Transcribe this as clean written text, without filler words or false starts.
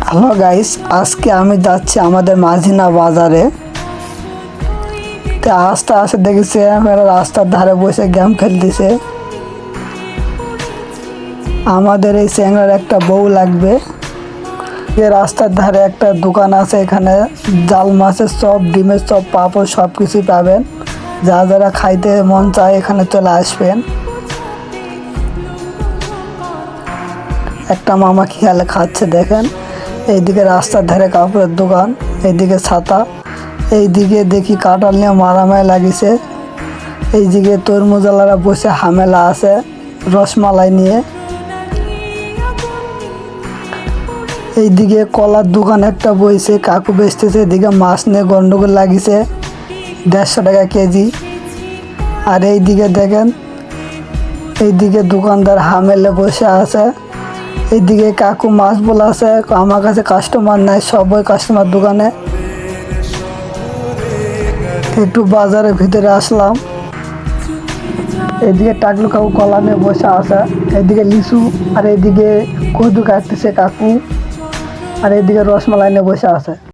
Hello guys, আজকে আমি যাচ্ছি আমাদের মাঝিনা বাজারে। তো আস্তে আস্তে দেখেছি আমরা রাস্তার ধারে বসে গেম খেলতেছে। আমাদের এই চ্যাংড়ার একটা বউ লাগবে। যে রাস্তার ধারে একটা দোকান আছে, এখানে জাল মাছের চপ, ডিমের চপ, পাঁপড় সব কিছুই পাবেন। যারা খাইতে মন চায় এখানে চলে আসবেন। একটা মামা খেয়ালে খাচ্ছে দেখেন। এইদিকে রাস্তার ধারে কাপড়ের দোকান, এইদিকে ছাতা, এইদিকে দেখি কাঁঠাল নিয়ে মারামারি লাগিছে। এইদিকে তরমুজালারা বসে হামেলা আছে রসমালাই নিয়ে। এইদিকে কলার দোকান একটা বইছে, কাকু বেচতেছে। এদিকে মাছ নিয়ে গন্ডগোল লাগিছে, 150 টাকা কেজি। আর এইদিকে দেখেন, এইদিকে দোকানদার হামেলে বসে আছে। এইদিকে কাকু মাছ বলে আছে, আমার কাছে কাস্টমার নাই, সবাই কাস্টমার দোকানে। একটু বাজারের ভিতরে আসলাম। এদিকে টাকলু কাকু কলা নিয়ে বসে আছে, এদিকে লিচু, আর এদিকে কদু কাটতেছে কাকু, আর এদিকে রসমালাই নিয়ে বসে আছে।